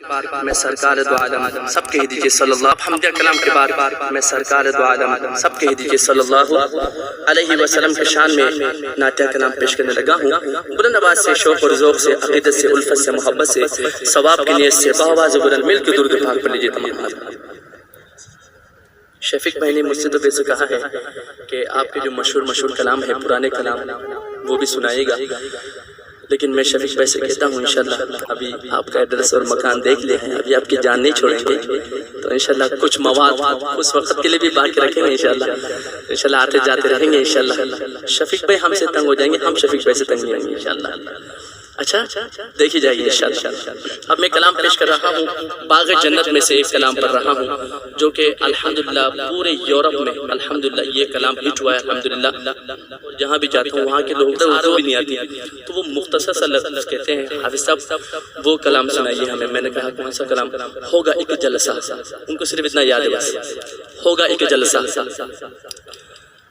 میں سرکار دو عالم سب کہہ دیجئے صلی اللہ حمدیہ کلام کے بعد میں سرکار دو عالم سب کہہ دیجئے صلی اللہ علیہ وسلم کے شان میں نعتیہ کلام پیش کرنے لگا ہوں۔ بلند آواز سے، شوق اور ذوق سے، عقیدت سے، الفت سے، محبت سے، ثواب کی نیت سے بآواز بلند مل کے درود پاک پڑھ لیجئے تمام حضرات۔ شفیق بھائی نے مجھ سے تو ویسے کہا ہے کہ آپ کے جو مشہور کلام ہے، پرانے کلام، وہ بھی سنائے گا، لیکن میں شفیق بھائی سے کہتا ہوں انشاءاللہ ابھی آپ کا ایڈریس اور مکان دیکھ لے ہیں، ابھی آپ کی جان نہیں چھوڑیں گے، تو انشاءاللہ کچھ مواد اس وقت کے لیے بھی باقی رکھیں گے انشاءاللہ آتے جاتے رہیں گے انشاءاللہ۔ شفیق بھائی ہم سے تنگ ہو جائیں گے، ہم شفیق بھائی سے تنگ نہیں ہوں گے انشاءاللہ۔ اچھا دیکھی جائے گی انشاءاللہ۔ اب میں کلام پیش کر رہا ہوں، باغ جنت میں سے ایک کلام پڑھ رہا ہوں، جو کہ الحمدللہ پورے یورپ میں الحمدللہ یہ کلام ہٹ ہوا ہے الحمدللہ۔ جہاں بھی جاتا ہوں وہاں کے لوگ اردو بھی نہیں آتی، تو وہ مختصر سا لفظ کہتے ہیں حافظ صاحب وہ کلام سنائیے ہمیں۔ میں نے کہا کون سا کلام؟ ہوگا ایک جلسہ، ان کو صرف اتنا یاد ہے بس، ہوگا ایک جلسہ۔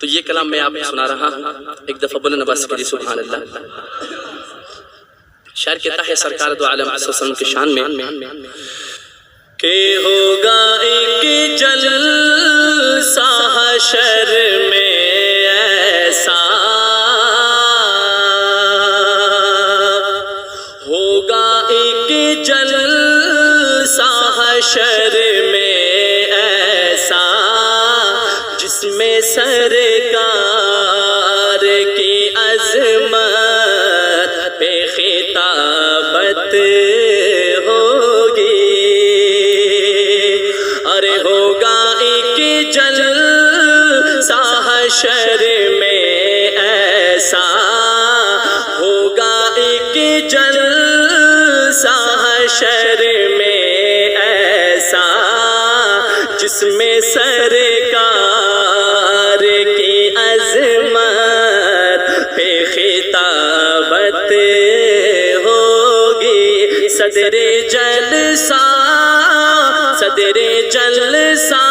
تو یہ کلام میں آپ کو سنا رہا ہوں، ایک دفعہ بلند آواز سے کہیے سبحان اللہ۔ شاعر کہتا ہے سرکار دو عالم صلی اللہ علیہ وسلم کی شان میں کہ ہوگا ایک جلسہ حشر میں ایسا، ہوگا ایک جلسہ حشر میں ایسا جس میں سرکار کی عظمت پہ خطابت ہوگی۔ ارے ہوگا ایک جلسہ حشر میں ایسا، ہوگا ایک جلسہ حشر میں ایسا جس میں سرکار کی عظمت پہ خطابت ہوگی۔ صدر جلسہ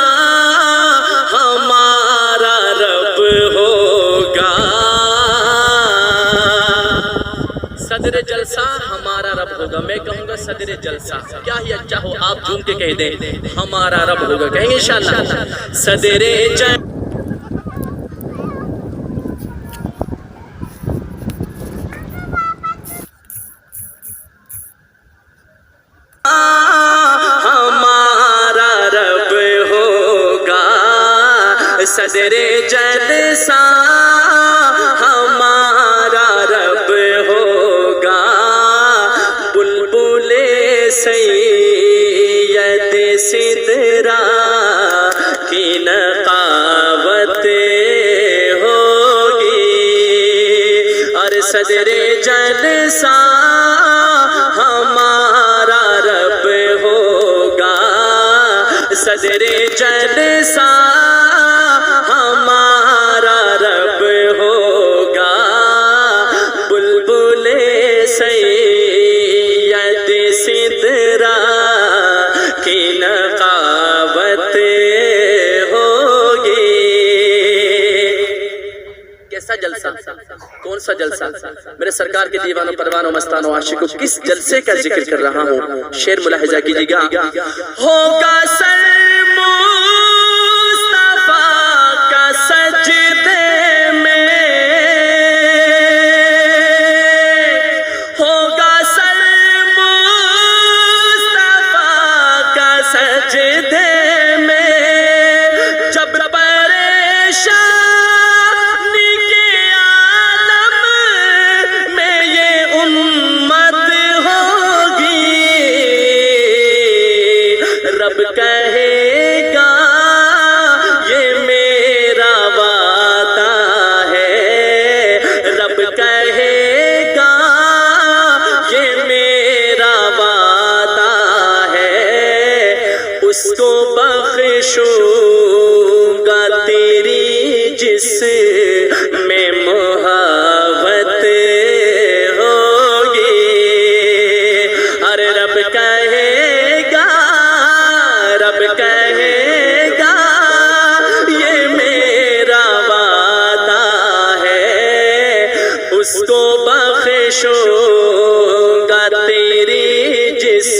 ہمارا رب ہوگا، صدر جلسہ ہمارا رب ہوگا۔ میں کہوں گا صدر جلسہ، کیا ہی اچھا ہو آپ جھوم کے کہہ دیں ہمارا رب ہوگا، کہیں گے انشاءاللہ صدر جلسہ صدر جلسہ ہمارا رب ہوگا، بلبل سید سدرا کی نقاوت ہوگی۔ اور صدر جلسہ ہمارا رب ہوگا، صدر جلسہ ہمارا رب ہوگا، بلبل سید سدرا کی نقاوت ہوگی۔ کیسا جلسہ؟ کون سا جلسہ؟ میرے سرکار کے دیوانوں پروانوں مستانوں عاشقوں کس جلسے کا ذکر کر رہا ہوں، شعر ملاحظہ کیجیے گا۔ ہوگا سر سجدے میں، ہوگا سر مصطفیٰ کا سجدے میں، جب پریشانی کے عالم میں یہ امت ہوگی، رب کہے گا یہ میرا وعدہ ہے، رب کہے گا یہ میرا وعدہ ہے، اس کو بخشوں گا تیری جس میں محبت ہوگی۔ ارے رب کہے گا، رب کہے گا یہ میرا وعدہ ہے، اس کو بخشوں گا تیری جس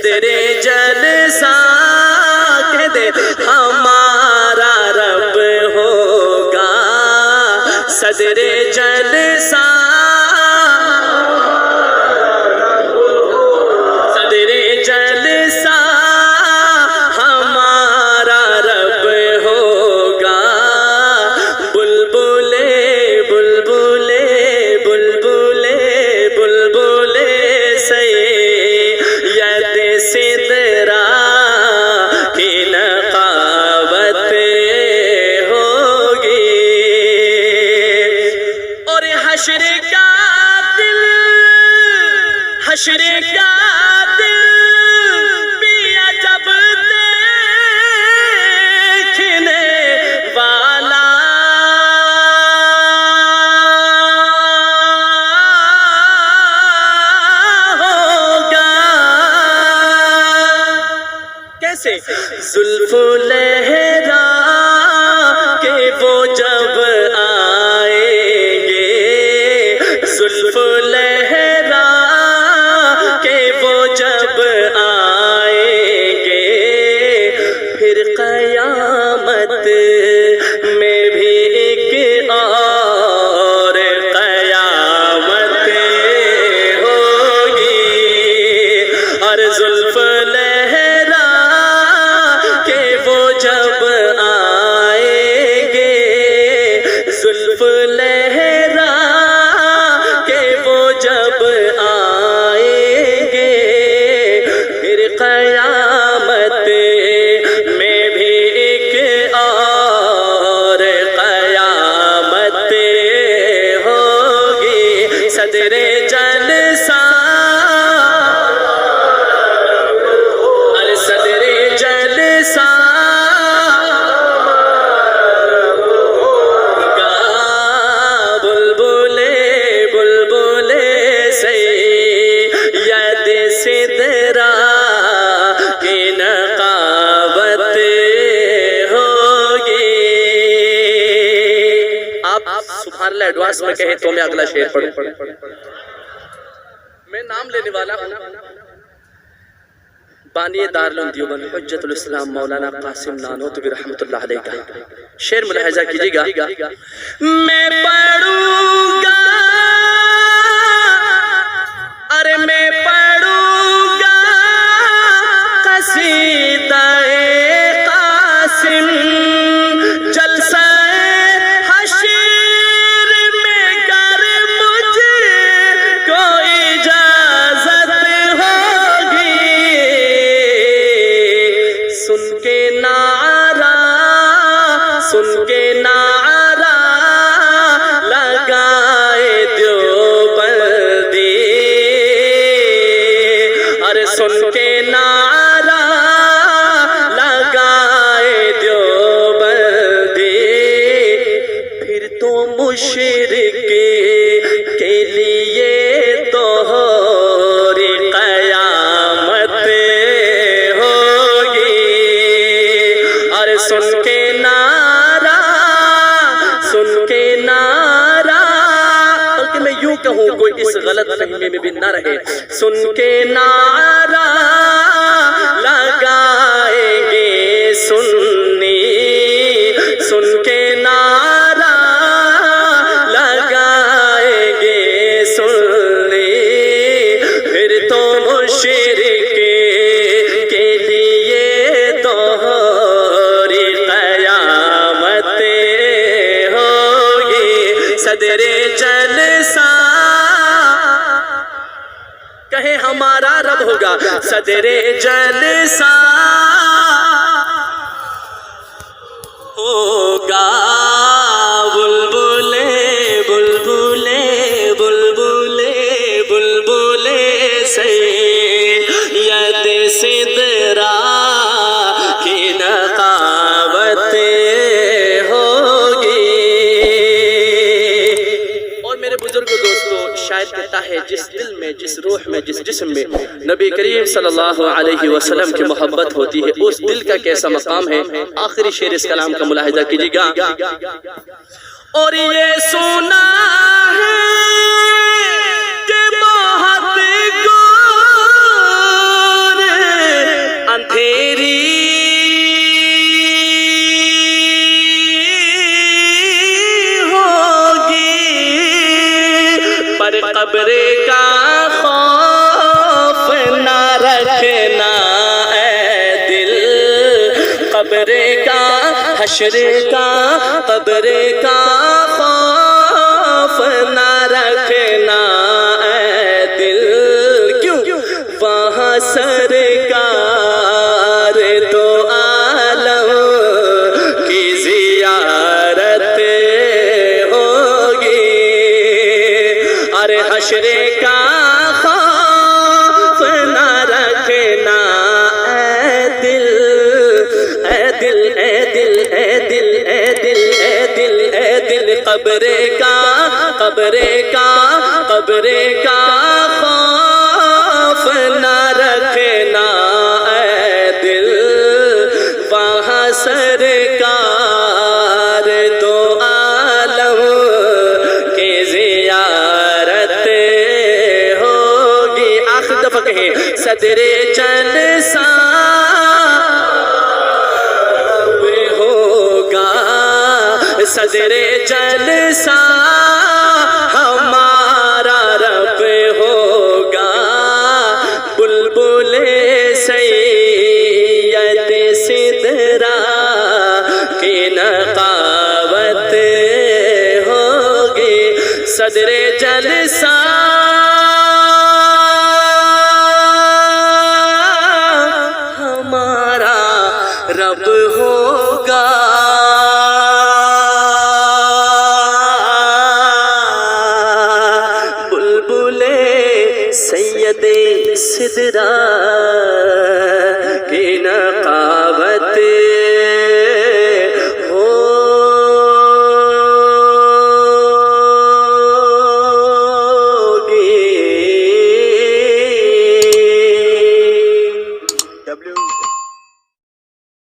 صدر جلسہ کہہ دے ہمارا رب ہوگا، صدر جلسہ صدر جلسہ ہمارا رب ہوگا، بلبلے بلبلے بلبلے بلبلے سید سدرا کی نقابت ہوگی، اور حشر کا دل حشر کا دل بھی عجب دیکھنے والا ہوگا، کیسے زلف لہرا کے وہ جب آئیں گے، زلف لہرا کہ وہ جب آئیں گے، پھر قیامت میں بھی ایک اور قیامت ہوگی، اور زلف لہرا کہ وہ جب آئیں گے، زلف لہرا کہ وہ جب آئیں گے، پھر قیامت میں بھی ایک اور قیامت ہوگی، صدر جلسہ ارے صدر جلسہ بلبلے بلبلے سید سدرا کی نقابت ہوگی۔ آپ سبحان اللہ ایڈوانس میں کہیں تو میں اگلا شعر پڑھوں، میں نام لینے والا ہوں بانی دارالعلوم دیوبند حجت الاسلام مولانا قاسم نانوتوی رحمۃ اللہ علیہ کا شعر ملاحظہ کیجیے گا، میں پڑھوں گا ارے میں پڑھوں گا قصیدہ قاسم، جلسہ حشر میں گر مجھے کو اجازت ہوگی، سن کے نعرہ سن کے نعرہ لگائے دیوبندی، ارے سن کے نعرہ لگائے دیوبندی، پھر تو مشرک کے لیے دوہری قیامت ہوگی، اور سن کے نعرہ سن کے نعرہ، بلکہ میں یوں کہوں کوئی اس غلط فہمی میں بھی نہ رہے، سن کے نعرہ لگائیں گے سنی، سن کے نعرہ لگائیں گے سنی، پھر تو مشرک کے لیے دوہری قیامت ہوگی، صدر جلسہ کہے ہمارا رب ہوگا، صدر جلسہ ہوگا، بلبلے بلبلے بلبلے بلبلے سید سدرا کی نقابت ہوگی۔ اور میرے بزرگ دوستو، شاعر کہتا ہے جس دل میں، جس روح میں، جس جسم میں نبی کریم صلی اللہ علیہ وسلم کی محبت ہوتی ہے، اس دل کا کیسا مقام ہے۔ آخری شعر اس کلام کا ملاحظہ کیجیے گا، اور یہ سنا ہے کہ بہت گور قبر کا خوف نہ رکھنا اے دل، قبر کا حشر کا قبر کا خوف نہ رکھنا اے دل، کیوں وہاں سرکار دو عالم کی زیارت ہوگی، اور حشر کا خوف نہ رکھنا اے دل، اے دل اے دل اے دل اے دل اے دل اے دل، قبر کا قبر کا قبر کا خوف نہ رکھنا اے دل، وہاں سرکار دو عالم کی زیارت ہوگی۔ آخر دفعہ کہیں صدر جلسہ ہوگا، صدر جلسہ ہمارا رب ہوگا، بلبل سید سدرا کی نقاوت ہوگی، صدر جلسہ ہمارا رب ہوگا، سید سدرا